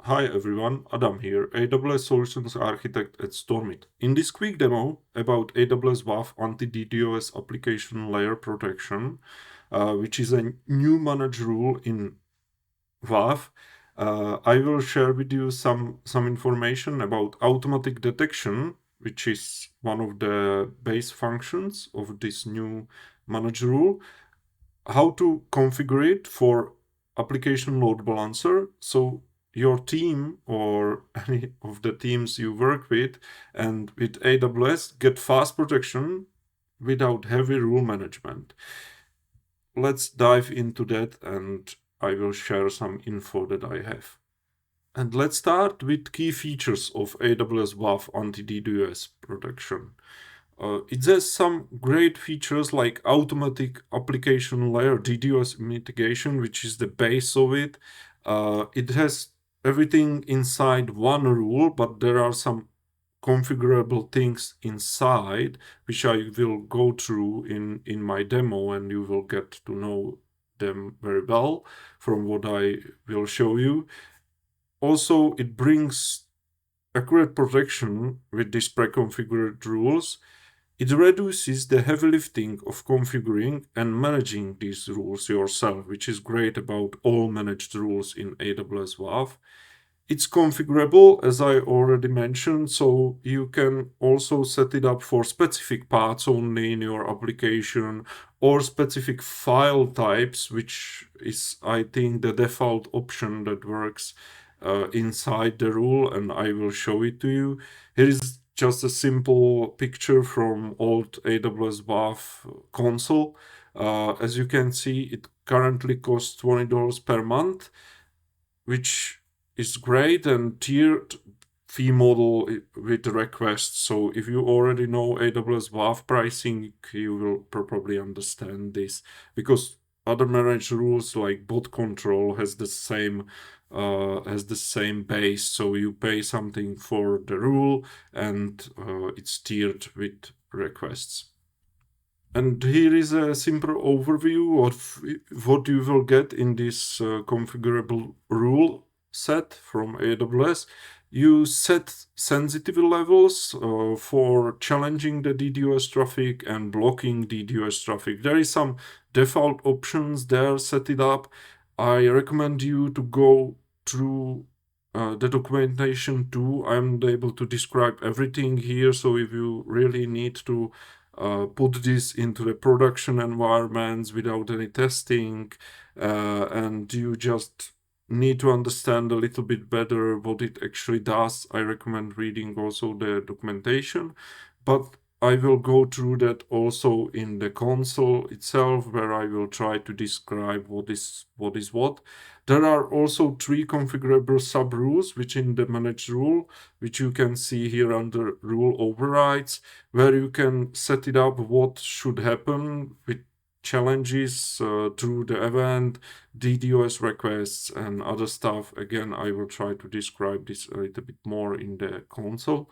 Hi everyone, Adam here, AWS Solutions Architect at Stormit. In this quick demo about AWS WAF Anti-DDoS application layer protection, which is a new managed rule in WAF, I will share with you some information about automatic detection, which is one of the base functions of this new managed rule, how to configure it for application load balancer, so your team or any of the teams you work with and with AWS get fast protection without heavy rule management. Let's dive into that and I will share some info that I have. And let's start with key features of AWS WAF Anti-DDoS protection. It has some great features like automatic application layer DDoS mitigation, which is the base of it. It has everything inside one rule, but there are some configurable things inside, which I will go through in my demo, and you will get to know them very well from what I will show you. Also, it brings accurate protection with these pre-configured rules. It reduces the heavy lifting of configuring and managing these rules yourself, which is great about all managed rules in AWS WAF. It's configurable, as I already mentioned, so you can also set it up for specific paths only in your application or specific file types, which is, I think, the default option that works inside the rule, and I will show it to you. Here is just a simple picture from old AWS WAF console. As you can see, it currently costs $20 per month, which is great, and tiered fee model with requests. So if you already know AWS WAF pricing, you will probably understand this, because other managed rules like bot control has the same base. So you pay something for the rule and it's tiered with requests. And here is a simple overview of what you will get in this configurable rule set from AWS. You set sensitivity levels for challenging the DDoS traffic and blocking DDoS traffic. There is some default options there, set it up. I recommend you to go through the documentation too. I'm able to describe everything here, so if you really need to put this into the production environments without any testing, and you just need to understand a little bit better what it actually does, I recommend reading also the documentation. But I will go through that also in the console itself, where I will try to describe what is what. There are also 3 configurable sub-rules within the managed rule, which you can see here under rule overrides, where you can set it up what should happen with challenges through the event, DDoS requests, and other stuff. Again, I will try to describe this a little bit more in the console.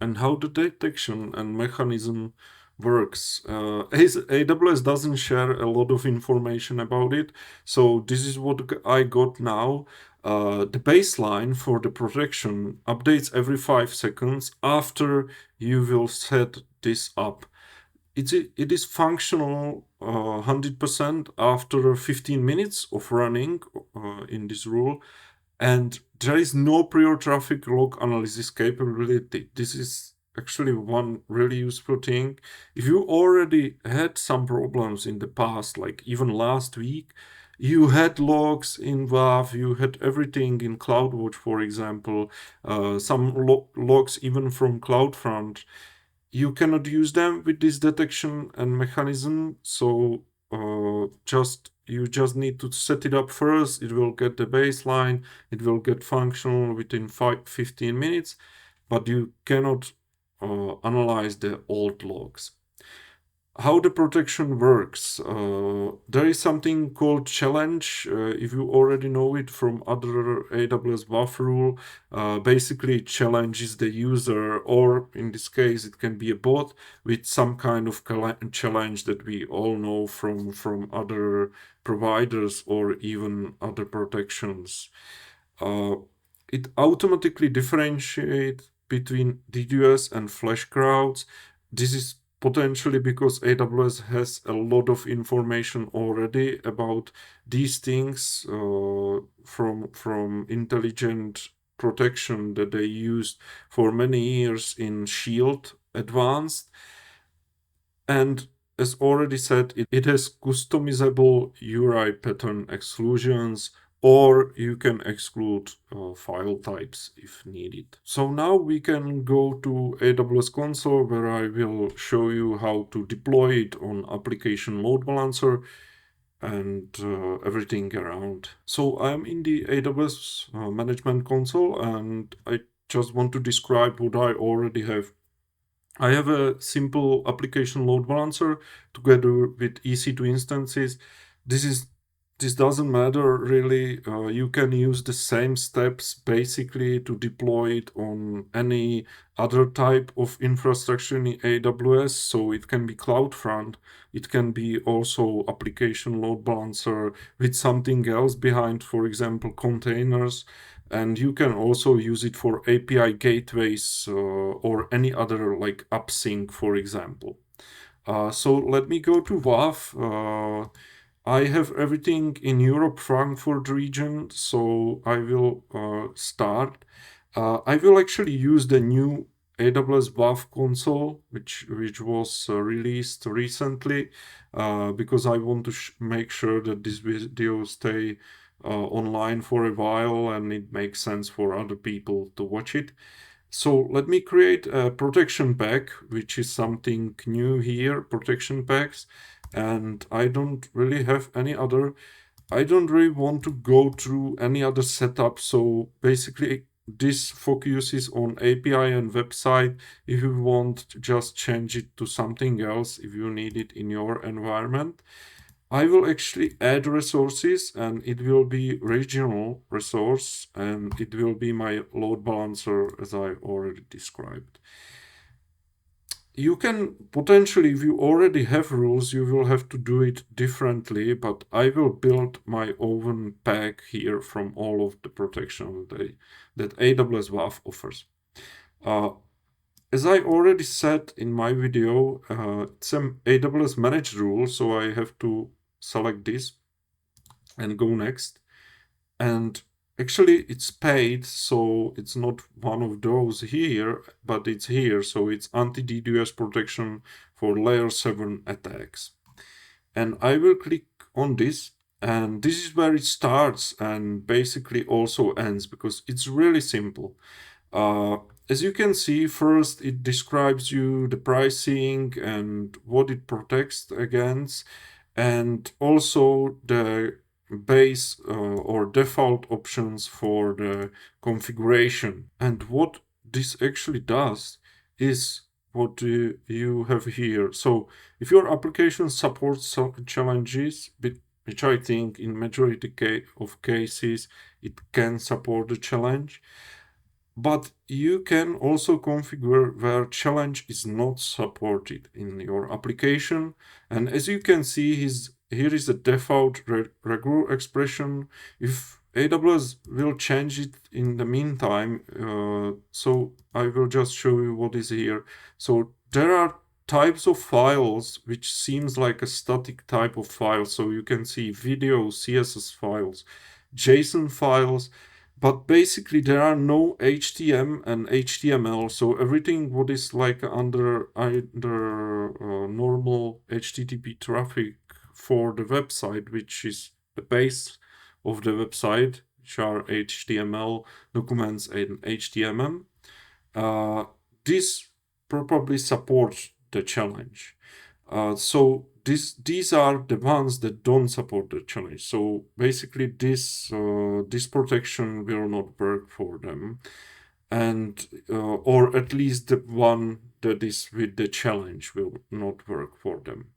And how the detection and mechanism works. AWS doesn't share a lot of information about it, so this is what I got now. The baseline for the protection updates every 5 seconds after you will set this up. It is functional 100% after 15 minutes of running in this rule, and there is no prior traffic log analysis capability. This is actually one really useful thing. If you already had some problems in the past, like even last week, you had logs in WAF, you had everything in CloudWatch, for example, some logs even from CloudFront. You cannot use them with this detection and mechanism, so you just need to set it up first. It will get the baseline, it will get functional within 15 minutes, but you cannot analyze the old logs. How the protection works. There is something called challenge. If you already know it from other AWS WAF rule, basically it challenges the user, or in this case it can be a bot, with some kind of challenge that we all know from other providers or even other protections. It automatically differentiates between DDoS and flash crowds. This is potentially because AWS has a lot of information already about these things from intelligent protection that they used for many years in Shield Advanced. And as already said, it has customizable URI pattern exclusions, or you can exclude file types if needed. So now we can go to AWS console, where I will show you how to deploy it on application load balancer and everything around. So I'm in the AWS management console, and I just want to describe what I already have. I have a simple application load balancer together with EC2 instances. This doesn't matter really. You can use the same steps basically to deploy it on any other type of infrastructure in AWS. So it can be CloudFront. It can be also application load balancer with something else behind, for example, containers. And you can also use it for API gateways or any other like AppSync, for example. So let me go to WAF. I have everything in Europe, Frankfurt region, so I will start. I will actually use the new AWS WAF console, which was released recently, because I want to make sure that this video stay online for a while and it makes sense for other people to watch it. So let me create a protection pack, which is something new here, protection packs. And I don't really have any other, I don't really want to go through any other setup. So basically this focuses on API and website. If you want, just change it to something else if you need it in your environment. I will actually add resources, and it will be regional resource, and it will be my load balancer as I already described. You can potentially, if you already have rules, you will have to do it differently, but I will build my own pack here from all of the protection that AWS WAF offers. As I already said in my video, it's an AWS managed rule, so I have to select this and go next. And actually it's paid, so it's not one of those here, but it's here. So it's anti-DDoS protection for layer 7 attacks. And I will click on this, and this is where it starts and basically also ends, because it's really simple. As you can see, first it describes you the pricing and what it protects against, and also the base or default options for the configuration. And what this actually does is what you have here. So if your application supports challenges, which I think in majority of cases it can support the challenge, but you can also configure where challenge is not supported in your application. And as you can see, here is the default regular expression. If AWS will change it in the meantime, so I will just show you what is here. So there are types of files which seems like a static type of file. So you can see video, CSS files, JSON files, but basically there are no HTML and HTML, so everything what is like under normal HTTP traffic for the website, which is the base of the website, which are HTML documents and HTML, this probably supports the challenge. So these are the ones that don't support the challenge. So basically this protection will not work for them, and or at least the one that is with the challenge will not work for them.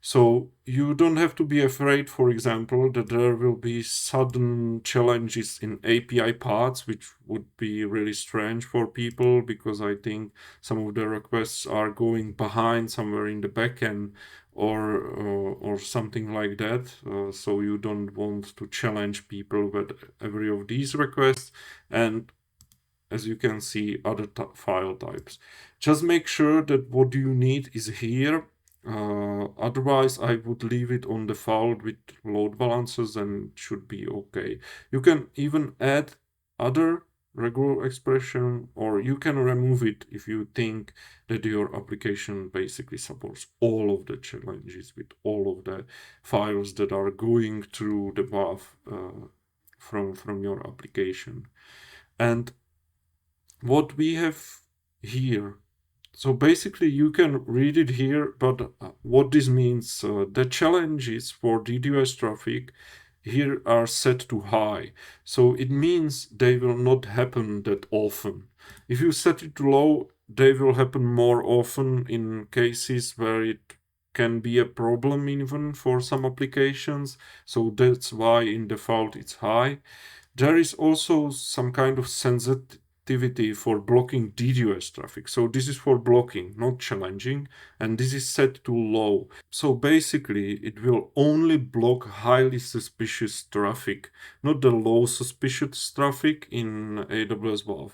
So you don't have to be afraid, for example, that there will be sudden challenges in API paths, which would be really strange for people, because I think some of the requests are going behind somewhere in the backend or something like that. So you don't want to challenge people with every of these requests. And as you can see, other file types. Just make sure that what you need is here. Otherwise, I would leave it on default with load balancers and it should be okay. You can even add other regular expression, or you can remove it if you think that your application basically supports all of the challenges with all of the files that are going through the WAF from your application. And what we have here, so basically you can read it here, but what this means, the challenges for DDoS traffic here are set to high. So it means they will not happen that often. If you set it to low, they will happen more often in cases where it can be a problem even for some applications. So that's why in default it's high. There is also some kind of sensitivity for blocking DDoS traffic. So this is for blocking, not challenging, and this is set to low. So basically, it will only block highly suspicious traffic, not the low suspicious traffic in AWS WAF.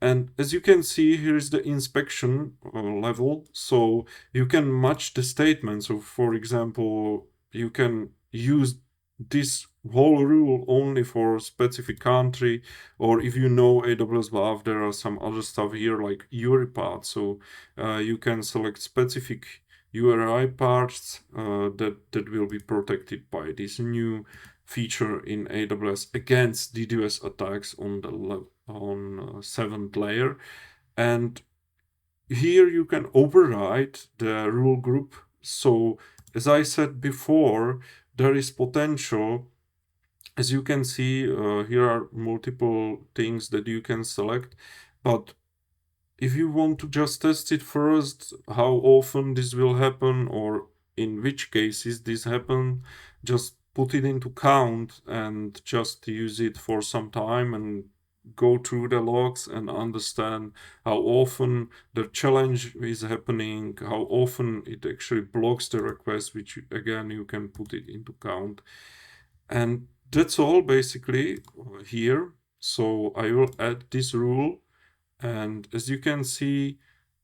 And as you can see, here is the inspection level. So you can match the statements. So for example, you can use this whole rule only for specific country, or if you know AWS WAF, there are some other stuff here like URI paths. So you can select specific URI parts that will be protected by this new feature in AWS against DDoS attacks on the seventh layer. And here you can override the rule group. So as I said before, there is potential. As you can see, here are multiple things that you can select, but if you want to just test it first, how often this will happen or in which cases this happen, just put it into count and just use it for some time and go through the logs and understand how often the challenge is happening, how often it actually blocks the request, which again you can put it into count. And that's all basically here. So I will add this rule, and as you can see,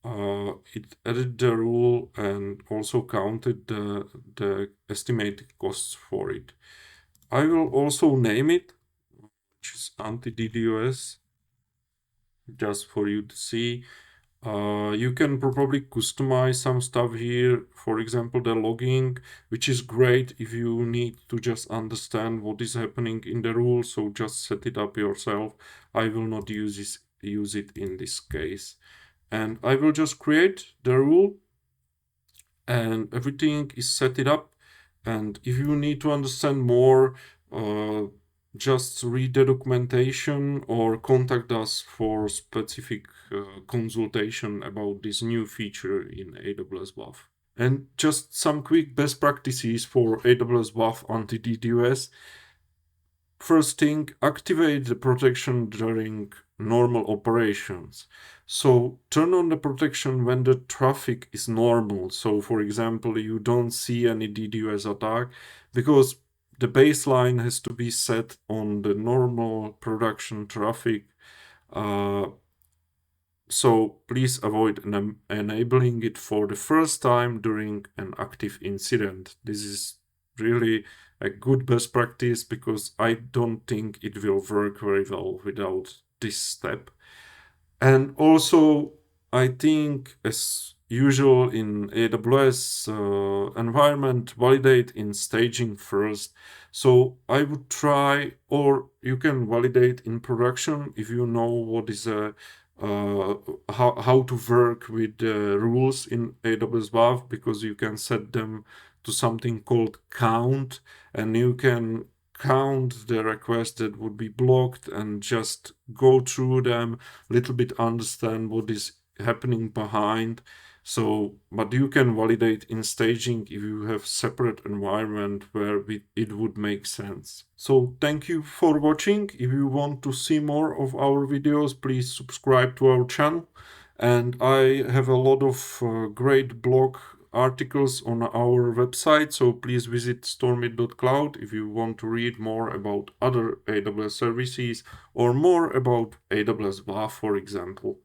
it added the rule and also counted the estimated costs for it. I will also name it, which is anti-DDoS, just for you to see. You can probably customize some stuff here, for example, the logging, which is great if you need to just understand what is happening in the rule, so just set it up yourself. I will not use it in this case. And I will just create the rule and everything is set it up. And if you need to understand more, just read the documentation or contact us for specific consultation about this new feature in AWS WAF. And just some quick best practices for AWS WAF Anti-DDoS. First thing, activate the protection during normal operations. So turn on the protection when the traffic is normal. So for example, you don't see any DDoS attack, because the baseline has to be set on the normal production traffic. So please avoid enabling it for the first time during an active incident. This is really a good best practice, because I don't think it will work very well without this step. And also, I think, as usual in AWS environment, validate in staging first. So I would try, or you can validate in production if you know what is how to work with the rules in AWS WAF, because you can set them to something called count, and you can count the requests that would be blocked and just go through them, little bit understand what is happening behind. But you can validate in staging if you have separate environment where it would make sense. So thank you for watching. If you want to see more of our videos, please subscribe to our channel. And I have a lot of great blog articles on our website, so please visit stormit.cloud if you want to read more about other AWS services or more about AWS WAF, for example.